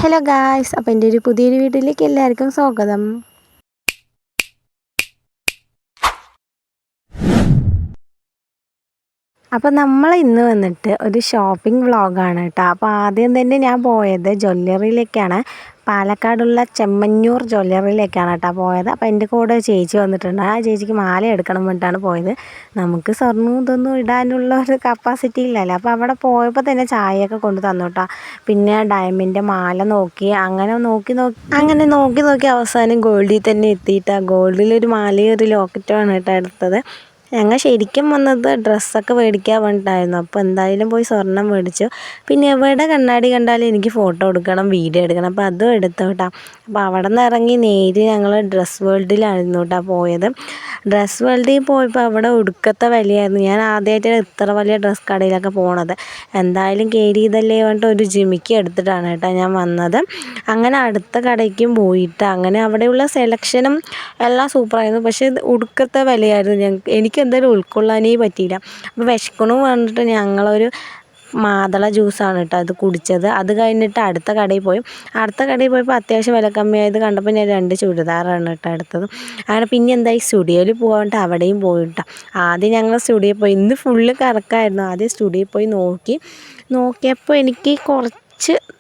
Hello guys, അപ്പോൾ എൻ്റെ ഒരു പുതിയൊരു വീഡിയോയിലേക്ക് എല്ലാവർക്കും സ്വാഗതം. അപ്പോൾ നമ്മൾ ഇന്ന് വന്നിട്ട് ഒരു ഷോപ്പിംഗ് വ്ളോഗാണ് കേട്ടോ. അപ്പോൾ ആദ്യം തന്നെ ഞാൻ പോയത് ജ്വല്ലറിയിലേക്കാണ്. പാലക്കാടുള്ള ചെമ്മന്നൂർ ജ്വല്ലറിയിലേക്കാണ് കേട്ടോ പോയത്. അപ്പോൾ എൻ്റെ കൂടെ ചേച്ചി വന്നിട്ടുണ്ട്. ആ ചേച്ചിക്ക് മാല എടുക്കണം വേണ്ടിയിട്ടാണ് പോയത്. നമുക്ക് സ്വർണ്ണം ഇതൊന്നും ഇടാനുള്ള ഒരു കപ്പാസിറ്റി ഇല്ലല്ലോ. അപ്പോൾ അവിടെ പോയപ്പോൾ തന്നെ ചായയൊക്കെ കൊണ്ട് തന്നു കേട്ടോ. പിന്നെ ഡയമണ്ടിൻ്റെ മാല നോക്കി, അങ്ങനെ നോക്കി അവസാനം ഗോൾഡിൽ തന്നെ എത്തിയിട്ടാണ്. ഗോൾഡിലൊരു മാലയും ഒരു ലോക്കറ്റുമാണ് കേട്ടോ എടുത്തത്. ഞങ്ങൾ ശരിക്കും വന്നത് ഡ്രസ്സൊക്കെ മേടിക്കാൻ വേണ്ടിയിട്ടായിരുന്നു. അപ്പോൾ എന്തായാലും പോയി സ്വർണ്ണം മേടിച്ചു. പിന്നെ എവിടെ കണ്ണാടി കണ്ടാലും എനിക്ക് ഫോട്ടോ എടുക്കണം, വീഡിയോ എടുക്കണം. അപ്പോൾ അതും എടുത്തു കേട്ടോ. അപ്പോൾ അവിടെ നിന്ന് ഇറങ്ങി നേരെ ഞങ്ങൾ ഡ്രസ് വേൾഡിലായിരുന്നു കേട്ടോ പോയത്. ഡ്രസ് വേൾഡിൽ പോയപ്പോൾ അവിടെ ഒടുക്കത്തെ വിലയായിരുന്നു. ഞാൻ ആദ്യമായിട്ട് ഇത്ര വലിയ ഡ്രസ് കടയിലൊക്കെ പോണത്. എന്തായാലും കയറിയതല്ലേ പറഞ്ഞിട്ട് ഒരു ജിമിക്ക് എടുത്തിട്ടാണ് കേട്ടോ ഞാൻ വന്നത്. അങ്ങനെ അടുത്ത കടയ്ക്കും പോയിട്ട് അങ്ങനെ അവിടെയുള്ള സെലക്ഷനും എല്ലാം സൂപ്പറായിരുന്നു. പക്ഷേ ഒടുക്കത്തെ വിലയായിരുന്നു. എനിക്ക് എന്തായാലും ഉൾക്കൊള്ളാനേ പറ്റിയില്ല. അപ്പോൾ വിശക്കണു പറഞ്ഞിട്ട് ഞങ്ങളൊരു മാതള ജ്യൂസാണ് കേട്ടോ അത് കുടിച്ചത്. അത് കഴിഞ്ഞിട്ട് അടുത്ത കടയിൽ പോയപ്പോൾ അത്യാവശ്യം വില കമ്മിയായത് കണ്ടപ്പോൾ ഞാൻ 2 ചുരിദാറാണ് കേട്ടോ എടുത്തത്. അങ്ങനെ പിന്നെ എന്തായി സ്റ്റുഡിയോയിൽ പോകാണ്ട് അവിടെയും പോയിട്ടോ. ആദ്യം ഞങ്ങൾ സ്റ്റുഡിയോയിൽ പോയി. ഇന്ന് ഫുള്ള് കറക്കായിരുന്നു. ആദ്യം സ്റ്റുഡിയോയിൽ പോയി നോക്കിയപ്പോൾ എനിക്ക്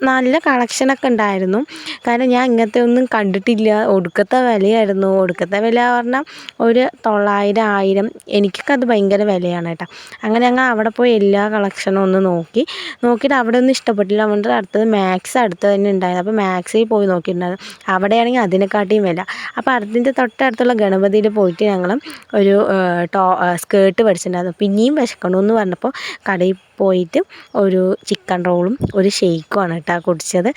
നല്ല കളക്ഷനൊക്കെ ഉണ്ടായിരുന്നു. കാരണം ഞാൻ ഇങ്ങനത്തെ ഒന്നും കണ്ടിട്ടില്ല. ഒടുക്കത്തെ വിലയായിരുന്നു. ഒടുക്കത്തെ വില പറഞ്ഞാൽ ഒരു 900, 1000. എനിക്കൊക്കെ അത് ഭയങ്കര വിലയാണ് കേട്ടോ. അങ്ങനെ ഞങ്ങൾ അവിടെ പോയി എല്ലാ കളക്ഷനും ഒന്ന് നോക്കിയിട്ട് അവിടെ ഒന്നും ഇഷ്ടപ്പെട്ടില്ല. അതുകൊണ്ട് അടുത്തത് മാക്സ് അടുത്ത് തന്നെ ഉണ്ടായിരുന്നു. അപ്പോൾ മാക്സിൽ പോയി നോക്കിയിട്ടുണ്ടായിരുന്നു. അവിടെയാണെങ്കിൽ അതിനെക്കാട്ടിയും വില. അപ്പോൾ അതിൻ്റെ തൊട്ടടുത്തുള്ള ഗണപതിയിൽ പോയിട്ട് ഞങ്ങൾ ഒരു സ്കേർട്ട് പഠിച്ചിട്ടുണ്ടായിരുന്നു. പിന്നെയും വിശക്കണമെന്ന് പറഞ്ഞപ്പോൾ കടയിൽ പോയിട്ട് ഒരു ചിക്കൻ റോളും ഒരു ഷെയ്ക്കുമാണ് കേട്ടോ കുടിച്ചത്.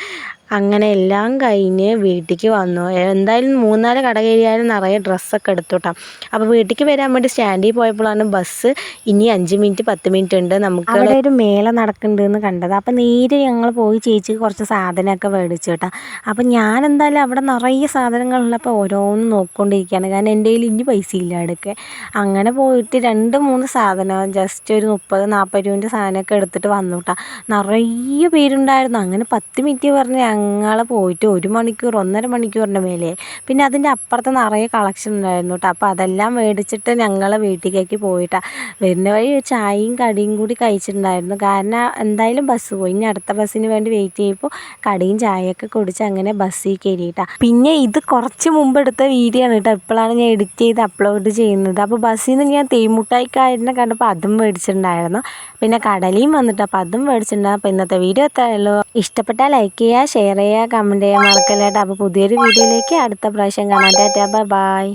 അങ്ങനെ എല്ലാം കഴിഞ്ഞ് വീട്ടിലേക്ക് വന്നു. എന്തായാലും 3-4 കട കയറിയാലും നിറയെ ഡ്രസ്സൊക്കെ എടുത്തു കേട്ടോ. അപ്പോൾ വീട്ടിലേക്ക് വരാൻ വേണ്ടി സ്റ്റാൻഡിൽ പോയപ്പോഴാണ് ബസ് ഇനി 5 മിനിറ്റ് 10 മിനിറ്റ് ഉണ്ട്, നമുക്ക് അവിടെ ഒരു മേള നടക്കുന്നുണ്ടെന്ന് കണ്ടത്. അപ്പോൾ നേരെ ഞങ്ങൾ പോയി ചേച്ചിക്ക് കുറച്ച് സാധനമൊക്കെ മേടിച്ചു കേട്ടോ. അപ്പോൾ ഞാൻ എന്തായാലും അവിടെ നിറയെ സാധനങ്ങളുള്ളപ്പോൾ ഓരോന്നും നോക്കിക്കൊണ്ടിരിക്കുകയാണ്. കാരണം എൻ്റെ കയ്യിൽ ഇനി പൈസ ഇല്ല എടുക്കുക. അങ്ങനെ പോയിട്ട് 2-3 സാധനം ജസ്റ്റ് ഒരു 30-40 രൂപൻ്റെ സാധനമൊക്കെ എടുത്തിട്ട് വന്നു കേട്ടോ. നിറയെ പേരുണ്ടായിരുന്നു. അങ്ങനെ 10 മിനിറ്റ് പറഞ്ഞ് ഞങ്ങൾ പോയിട്ട് 1 മണിക്കൂർ 1.5 മണിക്കൂറിൻ്റെ മേലെ. പിന്നെ അതിൻ്റെ അപ്പുറത്ത് നിറയെ കളക്ഷൻ ഉണ്ടായിരുന്നു കേട്ടോ. അപ്പോൾ അതെല്ലാം മേടിച്ചിട്ട് ഞങ്ങൾ വീട്ടിലേക്ക് പോയിട്ടാണ്. വരുന്ന വഴി ചായയും കടിയും കൂടി കഴിച്ചിട്ടുണ്ടായിരുന്നു. കാരണം എന്തായാലും ബസ് പോയി. ഇനി അടുത്ത ബസ്സിന് വേണ്ടി വെയിറ്റ് ചെയ്യുമ്പോൾ കടിയും ചായയൊക്കെ കുടിച്ച് അങ്ങനെ ബസ്സിൽ കയറിയിട്ടാണ്. പിന്നെ ഇത് കുറച്ച് മുമ്പ് എടുത്ത വീഡിയോ ആണ് കേട്ടോ. ഇപ്പോഴാണ് ഞാൻ എഡിറ്റ് ചെയ്ത് അപ്ലോഡ് ചെയ്യുന്നത്. അപ്പോൾ ബസ്സിൽ നിന്ന് ഞാൻ തേമുട്ടായിക്കാരനെ കണ്ടപ്പോൾ അതും മേടിച്ചിട്ടുണ്ടായിരുന്നു. പിന്നെ കടലയും വന്നിട്ട് അപ്പോൾ അതും മേടിച്ചിട്ടുണ്ടായിരുന്നു. അപ്പോൾ ഇന്നത്തെ വീഡിയോ എത്തായല്ലോ. ഇഷ്ടപ്പെട്ടാൽ ലൈക്ക് ചെയ്യുക, ഷെയർ ചെയ്യുക, കമൻറ്റ് ചെയ്യാൻ മറക്കല്ലേട്ടോ. അപ്പോൾ പുതിയൊരു വീഡിയോയിലേക്ക് അടുത്ത പ്രാവശ്യം കാണാം. ടാറ്റാ, ബൈ.